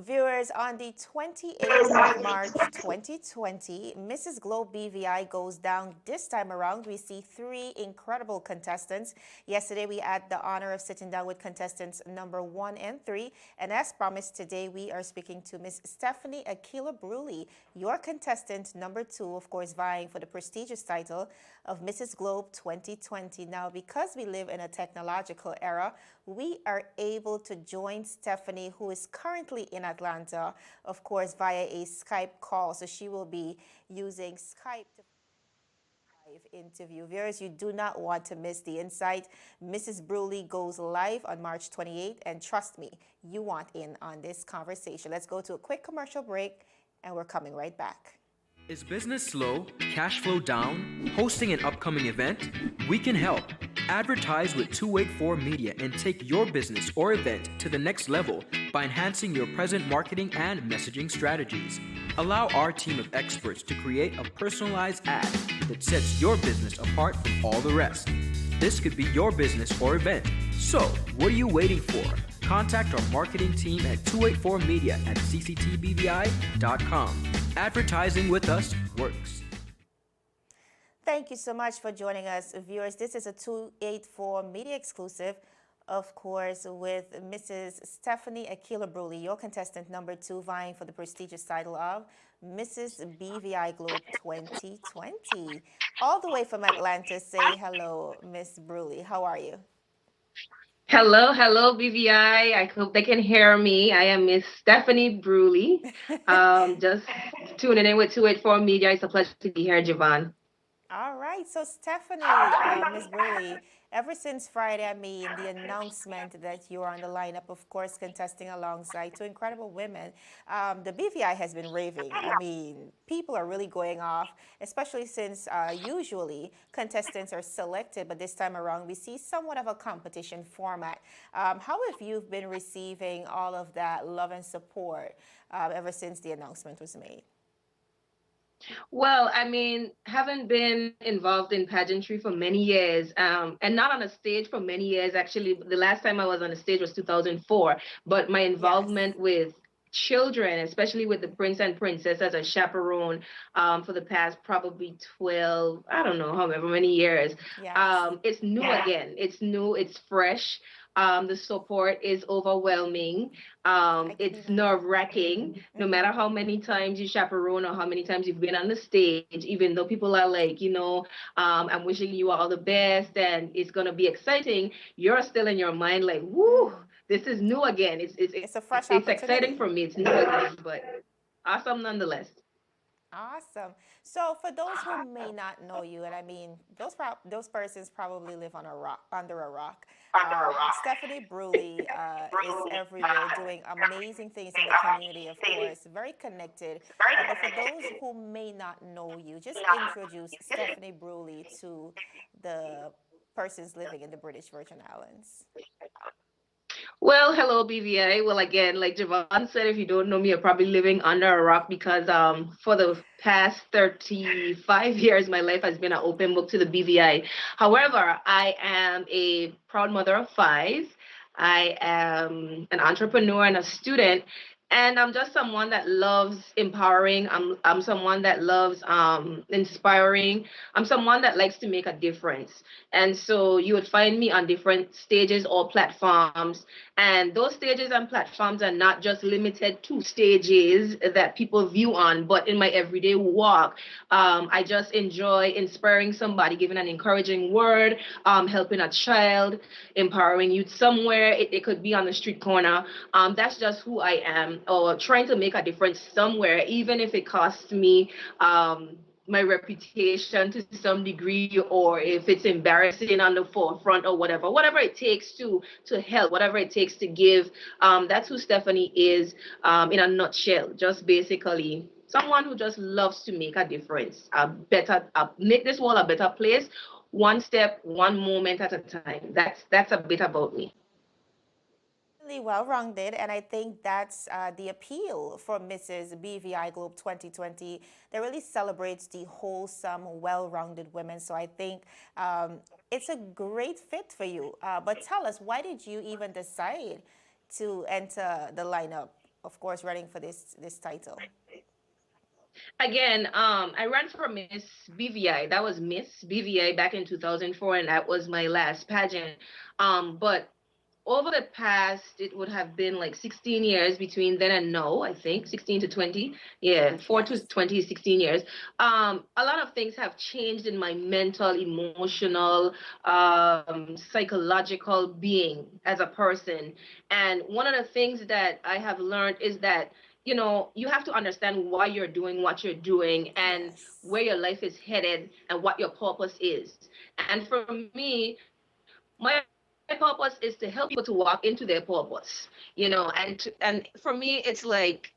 Viewers, on the 28th of March 2020, Mrs. Globe BVI goes down. This time around, we see three incredible contestants. Yesterday, we had the honor of sitting down with contestants number 1 and 3. And as promised, today we are speaking to Miss Stephanie Akila Bruley, your contestant number 2, of course, vying for the prestigious title of Mrs. Globe 2020. Now, because we live in a technological era, we are able to join Stephanie, who is currently in Atlanta, of course, via a Skype call. So she will be using Skype to live interview. Viewers, you do not want to miss the insight. Mrs. Bruley goes live on March 28th, and trust me, you want in on this conversation. Let's go to a quick commercial break, and we're coming right back. Is business slow, cash flow down, hosting an upcoming event? We can help. Advertise with 284 Media and take your business or event to the next level by enhancing your present marketing and messaging strategies. Allow our team of experts to create a personalized ad that sets your business apart from all the rest. This could be your business or event. So, what are you waiting for? Contact our marketing team at 284media at cctbvi.com. Advertising with us works. Thank you so much for joining us, viewers. This is a 284 Media exclusive, of course, with Mrs. Stephanie Akila Bruley, your contestant number 2, vying for the prestigious title of Mrs. BVI Globe 2020. All the way from Atlanta, say hello, Miss Bruley. How are you? Hello, BVI. I hope they can hear me. I am Miss Stephanie Bruley. Just tuning in with 284 Media. It's a pleasure to be here, Javon. All right, so Stephanie, Ms. Bruley, ever since Friday, I mean, the announcement that you're on the lineup, of course, contesting alongside two incredible women, the BVI has been raving. I mean, people are really going off, especially since usually contestants are selected, but this time around we see somewhat of a competition format. How have you been receiving all of that love and support ever since the announcement was made? Well, I mean, having been involved in pageantry for many years, and not on a stage for many years, actually, the last time I was on a stage was 2004, but my involvement with children, especially with the prince and princess as a chaperone for the past probably 12, I don't know, however many years. It's new again. It's new, it's fresh. The support is overwhelming. It's nerve-wracking. No matter how many times you chaperone or how many times you've been on the stage, even though people are like, I'm wishing you all the best and it's gonna be exciting, you're still in your mind like, woo, this is new again. It's a fresh it's opportunity. exciting for me. It's new again, but awesome nonetheless. Awesome. So for those who may not know you, and I mean, those persons probably live on a rock, under a rock. Stephanie Bruley is everywhere doing amazing things in the community, of course, very connected. But for those who may not know you, just introduce Stephanie Bruley to the persons living in the British Virgin Islands. Well, hello, BVI. Well, again, like Javon said, if you don't know me, you're probably living under a rock because for the past 35 years, my life has been an open book to the BVI. However, I am a proud mother of 5. I am an entrepreneur and a student. And I'm just someone that loves empowering. I'm someone that loves inspiring. I'm someone that likes to make a difference. And so you would find me on different stages or platforms. And those stages and platforms are not just limited to stages that people view on, but in my everyday walk. I just enjoy inspiring somebody, giving an encouraging word, helping a child, empowering youth somewhere. It could be on the street corner. That's just who I am, or trying to make a difference somewhere, even if it costs me my reputation to some degree, or if it's embarrassing on the forefront or whatever it takes to help, whatever it takes to give. That's who Stephanie is in a nutshell. Just basically someone who just loves to make a difference, make this world a better place, one step, one moment at a time. That's a bit about me. Well-rounded, and I think that's the appeal for Mrs. BVI Globe 2020. That really celebrates the wholesome, well-rounded women. So I think it's a great fit for you. But tell us, why did you even decide to enter the lineup of course, running for this title? Again, I ran for Miss BVI. That was Miss BVI back in 2004, and that was my last pageant. But over the past, it would have been like 16 years between then and now, I think 16 to 20. Yeah, 4 to Yes. 20 is 16 years. A lot of things have changed in my mental, emotional, psychological being as a person. And one of the things that I have learned is that, you have to understand why you're doing what you're doing and Yes. where your life is headed and what your purpose is. And for me, my purpose is to help people to walk into their purpose, and for me, it's like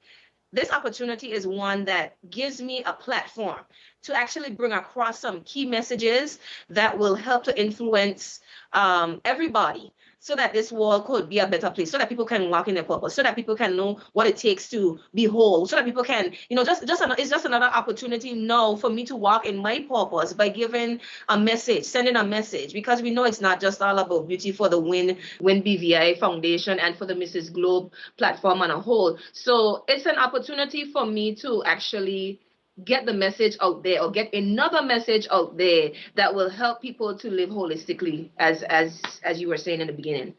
this opportunity is one that gives me a platform to actually bring across some key messages that will help to influence everybody so that this world could be a better place, so that people can walk in their purpose, so that people can know what it takes to be whole, so that people can, it's just another opportunity now for me to walk in my purpose by giving a message, sending a message, because we know it's not just all about beauty for the Win BVI Foundation and for the Mrs. Globe platform on a whole. So it's an opportunity for me to actually get the message out there or get another message out there that will help people to live holistically as you were saying in the beginning.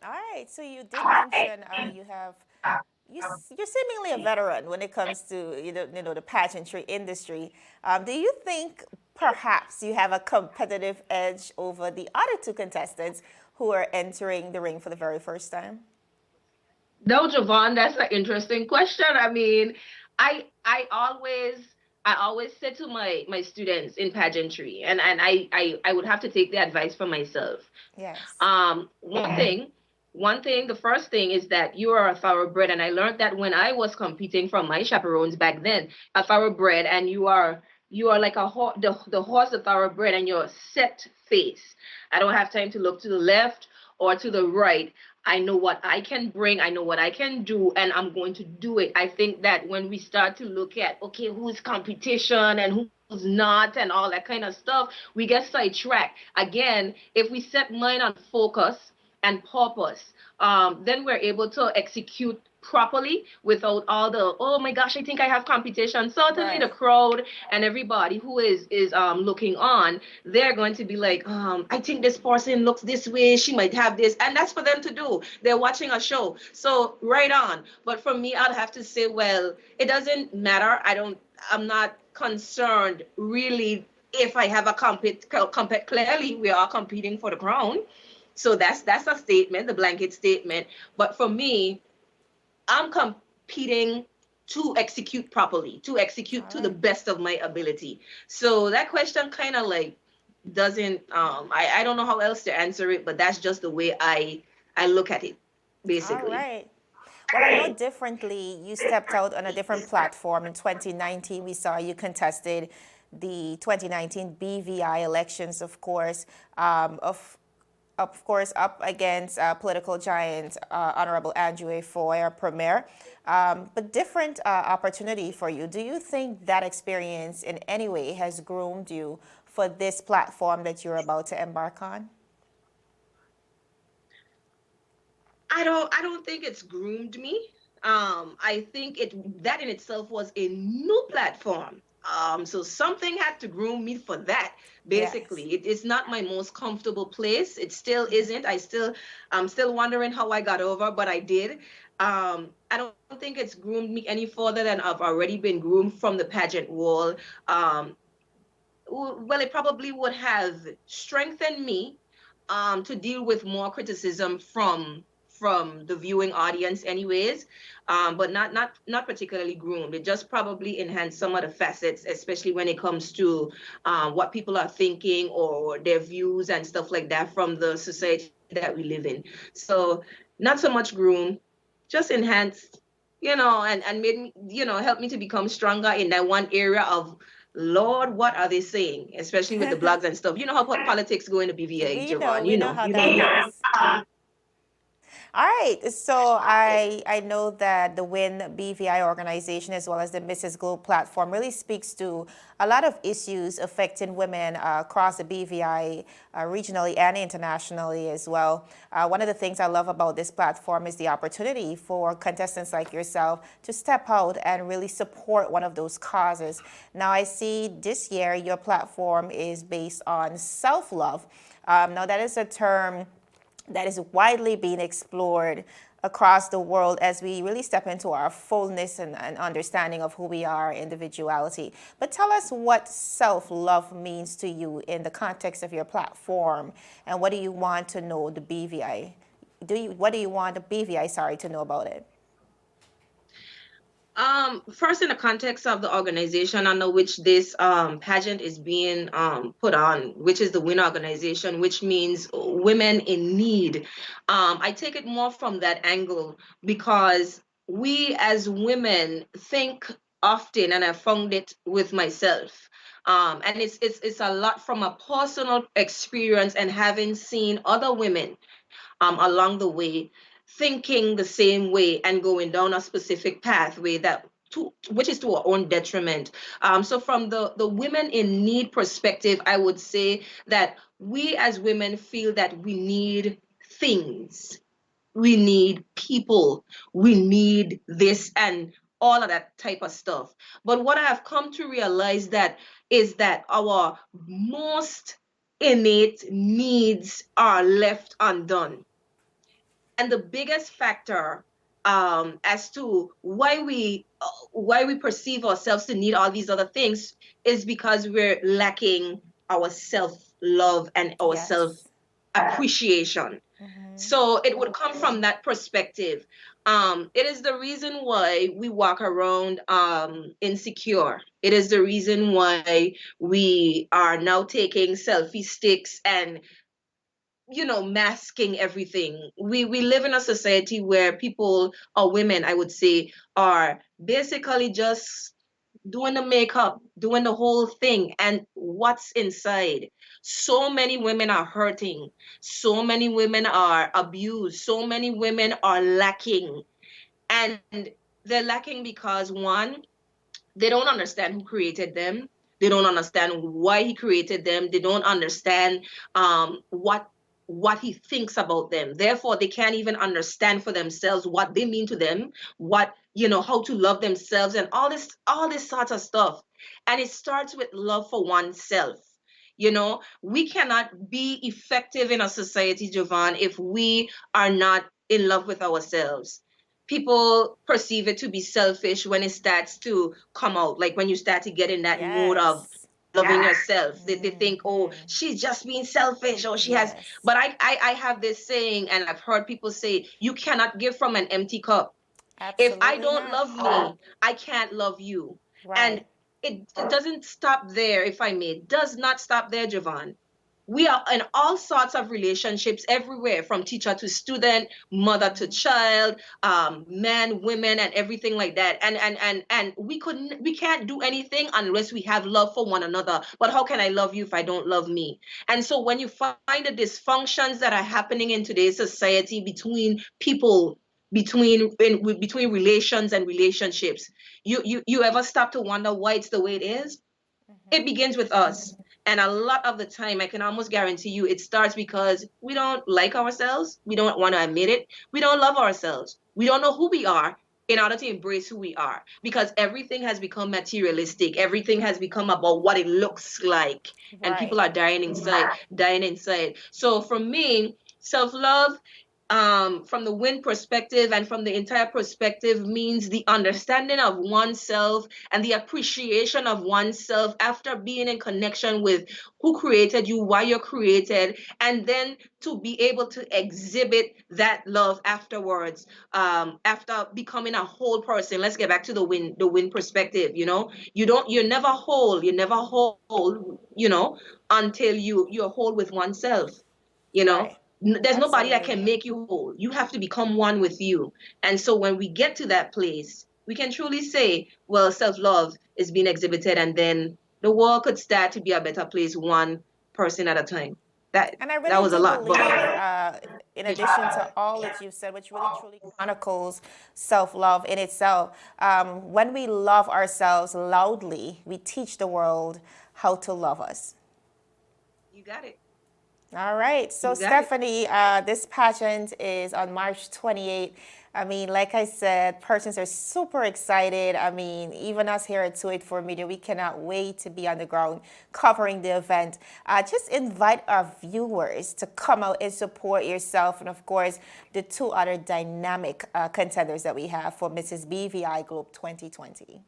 All right. So you did mention you have you're seemingly a veteran when it comes to the pageantry industry. Do you think perhaps you have a competitive edge over the other two contestants who are entering the ring for the very first time? No, Javon, that's an interesting question. I mean, I I always I always say to my students in pageantry, and I would have to take the advice for myself. Yes. One thing, the first thing is that you are a thoroughbred, and I learned that when I was competing from my chaperones back then, a thoroughbred, and you are like the horse, a thoroughbred, and you're set face. I don't have time to look to the left or to the right. I know what I can bring, I know what I can do, and I'm going to do it. I think that when we start to look at, okay, who's competition and who's not and all that kind of stuff, we get sidetracked. Again, if we set mind on focus and purpose, then we're able to execute properly without all the, oh my gosh, I think I have competition. Certainly the Right. crowd and everybody who is looking on, they're going to be like, I think this person looks this way, she might have this, and that's for them to do. They're watching a show. So right on. But for me, I'd have to say, well, it doesn't matter. I'm not concerned really if I have a compete. Clearly we are competing for the crown. So that's a statement, the blanket statement. But for me, I'm competing to execute properly, to execute All to the right. best of my ability. So that question kind of like doesn't I don't know how else to answer it, but that's just the way I look at it, All basically. right. Well, I know differently. You stepped out on a different platform in 2019. We saw you contested the 2019 BVI elections, of course, of course, up against political giant Honorable Andrew Foy, Premier, but different opportunity for you. Do you think that experience in any way has groomed you for this platform that you're about to embark on? I don't think it's groomed me. I think that in itself was a new platform. So something had to groom me for that. Yes. Basically, it's not my most comfortable place. It still isn't. I'm still wondering how I got over, but I did. I don't think it's groomed me any further than I've already been groomed from the pageant wall. Um, well, it probably would have strengthened me to deal with more criticism from the viewing audience anyways, but not particularly groomed. It just probably enhanced some of the facets, especially when it comes to what people are thinking or their views and stuff like that from the society that we live in. So not so much groomed, just enhanced, and made me, helped me to become stronger in that one area of, Lord, what are they saying? Especially with the blogs and stuff. You know how politics go in the BVA, Javon. We know how that goes. All right, so I know that the WIN BVI organization as well as the Mrs. Globe platform really speaks to a lot of issues affecting women across the BVI regionally and internationally as well. One of the things I love about this platform is the opportunity for contestants like yourself to step out and really support one of those causes. Now I see this year your platform is based on self-love. Now that is a term that is widely being explored across the world as we really step into our fullness and understanding of who we are, individuality. But tell us what self-love means to you in the context of your platform, and what do you want to know the BVI? What do you want the BVI, sorry, to know about it? First, in the context of the organization under which this pageant is being put on, which is the WIN organization, which means women in need. I take it more from that angle because we as women think often, and I found it with myself. And it's a lot from a personal experience and having seen other women along the way, thinking the same way and going down a specific pathway which is to our own detriment. So from the women in need perspective, I would say that we as women feel that we need things, we need people, we need this and all of that type of stuff. But what I have come to realize that is that our most innate needs are left undone. And the biggest factor as to why we perceive ourselves to need all these other things is because we're lacking our self love and our self Yes. appreciation. So it would come from that perspective. It is the reason why we walk around insecure. It is the reason why we are now taking selfie sticks and masking everything. We live in a society where people, or women I would say, are basically just doing the makeup, doing the whole thing, and what's inside. So many women are hurting, so many women are abused, so many women are lacking. And they're lacking because one, they don't understand who created them. They don't understand why he created them. They don't understand what he thinks about them. Therefore, they can't even understand for themselves what they mean to them, what how to love themselves, and all this sort of stuff. And it starts with love for oneself. We cannot be effective in a society, Jovan, if we are not in love with ourselves. People perceive it to be selfish when it starts to come out, like when you start to get in that mode of Yes. loving yourself. They think, oh, she's just being selfish, or she has. Yes. But I have this saying, and I've heard people say, you cannot give from an empty cup. If I Absolutely don't not. love me, I can't love you. And Right. it doesn't stop there, if I may. It does not stop there, Jovan. We are in all sorts of relationships everywhere, from teacher to student, mother to child, men, women, and everything like that. And we can't do anything unless we have love for one another. But how can I love you if I don't love me? And so when you find the dysfunctions that are happening in today's society between people, between relations and relationships, you ever stop to wonder why it's the way it is? It begins with us. And a lot of the time, I can almost guarantee you, it starts because we don't like ourselves. We don't want to admit it. We don't love ourselves. We don't know who we are in order to embrace who we are, because everything has become materialistic. Everything has become about what it looks like. And Right. people are dying inside, dying inside. So for me, self love, from the WIN perspective and from the entire perspective, means the understanding of oneself and the appreciation of oneself after being in connection with who created you, why you're created, and then to be able to exhibit that love afterwards, after becoming a whole person. Let's get back to the WIN perspective. You're never whole, until you're whole with oneself. you know Right. there's nobody that Absolutely. can make you whole. You have to become one with you. And so when we get to that place, we can truly say, well, self-love is being exhibited, and then the world could start to be a better place, one person at a time. And I that really was a do lot, believe, but in addition to all that you've said, which really truly chronicles self love in itself, when we love ourselves loudly, we teach the world how to love us. you got it. All right. So, You got it. Stephanie, this pageant is on March 28th. I mean, like I said, persons are super excited. I mean, even us here at 284 Media, we cannot wait to be on the ground covering the event. Just invite our viewers to come out and support yourself and, of course, the two other dynamic contenders that we have for Mrs. BVI Globe 2020.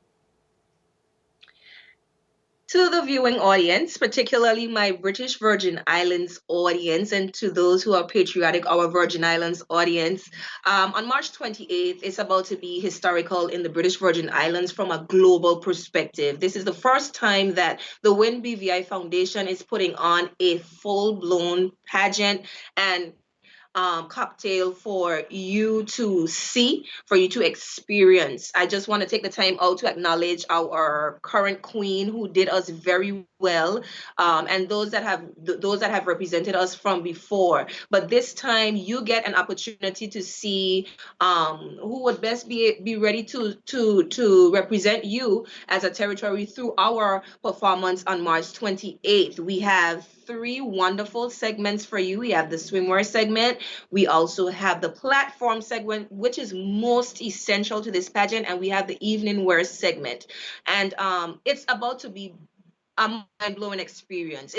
To the viewing audience, particularly my British Virgin Islands audience, and to those who are patriotic, our Virgin Islands audience, on March 28th, it's about to be historical in the British Virgin Islands from a global perspective. This is the first time that the Win BVI Foundation is putting on a full blown pageant and cocktail for you to see, for you to experience. I just want to take the time out to acknowledge our current queen who did us very well, and those that have represented us from before. But this time, you get an opportunity to see who would best be ready to represent you as a territory through our performance on March 28th. We have three wonderful segments for you. We have the swimwear segment. We also have the platform segment, which is most essential to this pageant, and we have the evening wear segment. And it's about to be a mind-blowing experience.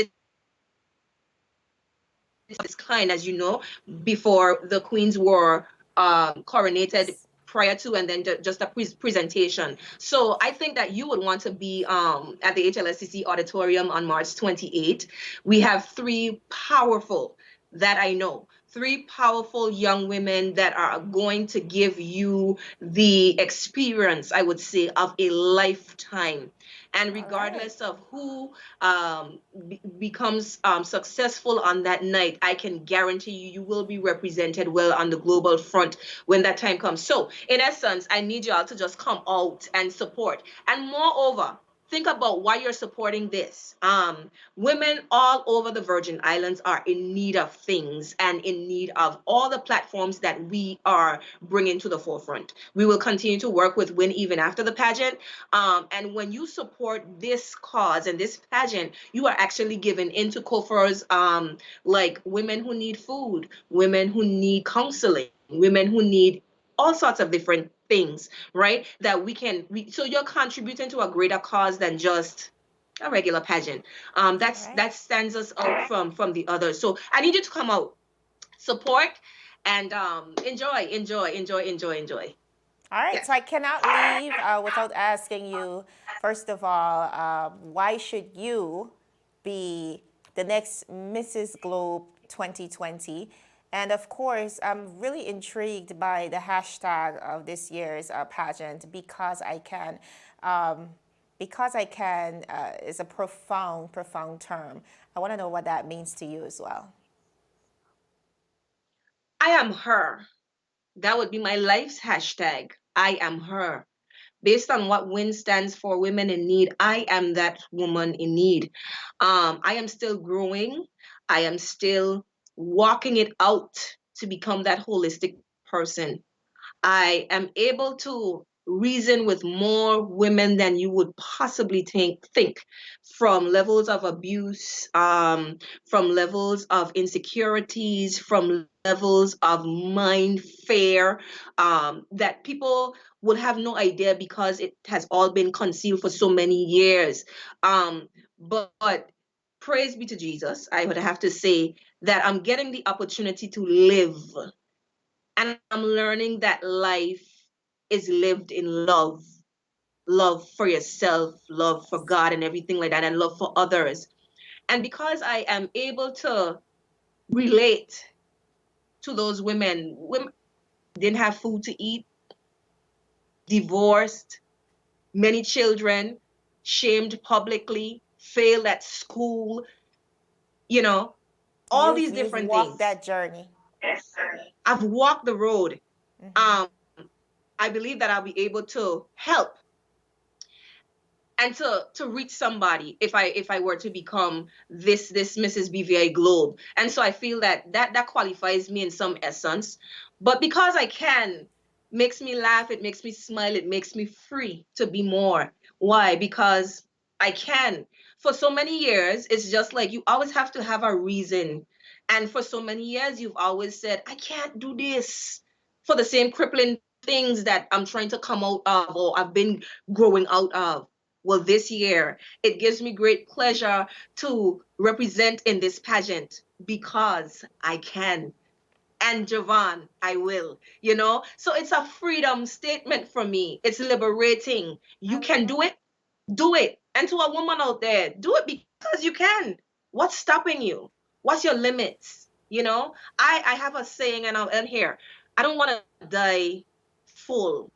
It's kind, as you know, before the queens were coronated Yes. prior to, and then just a presentation. So I think that you would want to be at the HLSCC auditorium on March 28th. We have three powerful, that I know, three powerful young women that are going to give you the experience, I would say, of a lifetime. And All right. regardless of who becomes successful on that night, I can guarantee you, you will be represented well on the global front when that time comes. So, in essence, I need you all to just come out and support. And moreover, think about why you're supporting this. Women all over the Virgin Islands are in need of things and in need of all the platforms that we are bringing to the forefront. We will continue to work with Win even after the pageant. And when you support this cause and this pageant, you are actually giving into COFOR's like women who need food, women who need counseling, women who need all sorts of different things, right? That so you're contributing to a greater cause than just a regular pageant. All right. That stands us out from the others. So I need you to come out, support, and enjoy. All right, so Yes. I cannot leave without asking you, first of all, why should you be the next Mrs. Globe 2020? And of course, I'm really intrigued by the hashtag of this year's pageant, because I can. Um, because I can is a profound, profound term. I want to know what that means to you as well. I am her. That would be my life's hashtag. I am her. Based on what WIN stands for, Women in Need, I am that woman in need. I am still growing. I am still walking it out to become that holistic person. I am able to reason with more women than you would possibly think, from levels of abuse, from levels of insecurities, from levels of mind fear, that people would have no idea because it has all been concealed for so many years. But praise be to Jesus, I would have to say that I'm getting the opportunity to live, and I'm learning that life is lived in love, love for yourself, love for God, and everything like that, and love for others. And because I am able to relate to those women didn't have food to eat, divorced, many children, shamed publicly, failed at school, you know, all these You've different walked things. that journey. I've walked the road. Mm-hmm. Um, I believe that I'll be able to help. and to reach somebody if I were to become this Mrs. BVI Globe. And so I feel that qualifies me in some essence. But because I can, makes me laugh, it makes me smile, it makes me free to be more. Why? Because I can. For so many years, it's just like you always have to have a reason. And for so many years, you've always said, I can't do this for the same crippling things that I'm trying to come out of or I've been growing out of. Well, this year, it gives me great pleasure to represent in this pageant because I can. And Javon, I will, you know? So it's a freedom statement for me. It's liberating. You can do it, do it. And to a woman out there, do it because you can. What's stopping you? What's your limits? You know, I have a saying, and I'll end here. I don't want to die full.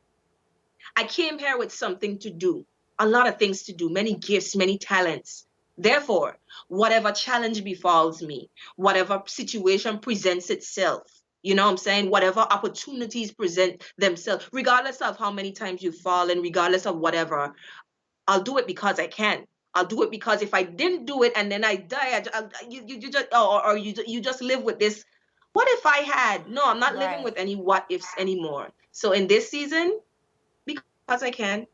I came here with something to do, a lot of things to do, many gifts, many talents. Therefore, whatever challenge befalls me, whatever situation presents itself, you know what I'm saying? Whatever opportunities present themselves, regardless of how many times you fall and regardless of whatever, I'll do it because I can. I'll do it because if I didn't do it and then I die, you just or you just live with this. What if I had? No, I'm not living Right. with any what ifs anymore. So in this season, because I can,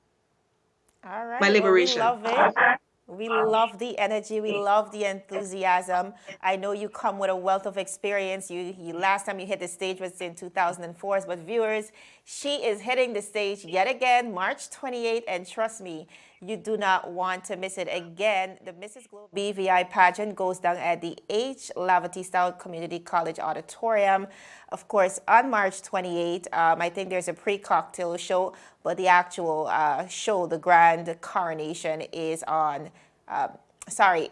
All my right. Well, we liberation. love it. We love the energy. We love the enthusiasm. I know you come with a wealth of experience. You last time you hit the stage was in 2004. But viewers, she is hitting the stage yet again, March 28th. And trust me, you do not want to miss it again. The Mrs. Global BVI pageant goes down at the H. Lavity Style Community College Auditorium. Of course, on March 28th, I think there's a pre-cocktail show, but the actual show, the grand coronation, is on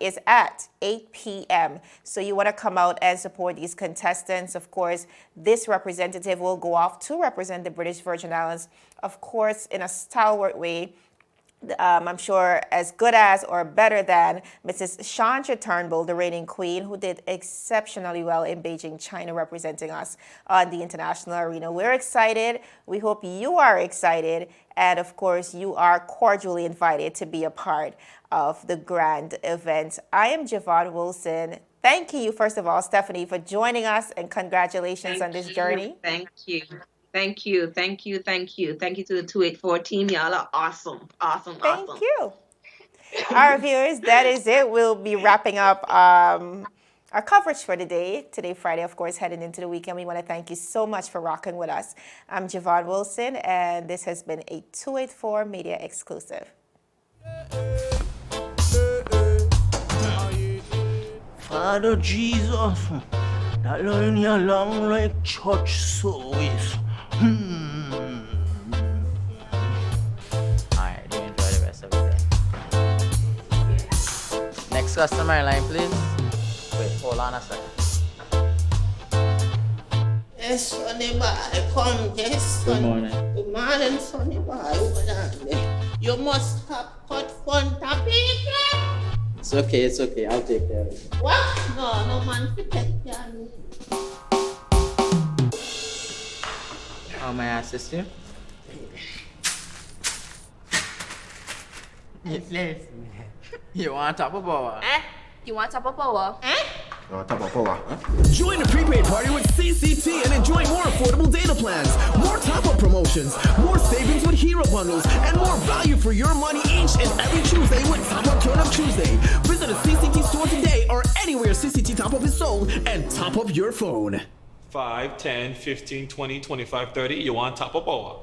is at 8 p.m. So you want to come out and support these contestants. Of course, this representative will go off to represent the British Virgin Islands, of course, in a stalwart way. I'm sure as good as or better than Mrs. Chandra Turnbull, the reigning queen, who did exceptionally well in Beijing, China, representing us on the international arena. We're excited. We hope you are excited. And of course, you are cordially invited to be a part of the grand event. I am Javon Wilson. Thank you, first of all, Stephanie, for joining us, and congratulations on this journey. Thank you. Thank you. Thank you. Thank you. Thank you to the 284 team. Y'all are awesome. Awesome. Thank Awesome. you. Our viewers, that is it. We'll be wrapping up our coverage for today, Friday, of course, heading into the weekend. We want to thank you so much for rocking with us. I'm Javon Wilson, and this has been a 284 Media exclusive. Father Jesus, that line here long like church service. Alright, you enjoy the rest of the day. Next customer line, please. Wait, hold on a second. Yes, Sonny boy, come, yes, Sonny. Good morning. Good morning, Sonny boy. Hold on there. You must have cut fun topic. It's okay, I'll take care of it. What? No man to take care of me. How may I assist you? You want top of power? You want top of power? Join the prepaid party with CCT and enjoy more affordable data plans, more top-up promotions, more savings with hero bundles, and more value for your money each and every Tuesday with Top Up Turn Up Tuesday. Visit a CCT store today or anywhere CCT Top Up is sold and top up your phone. 5, 10, 15, 20, 25, 30. You want top up power?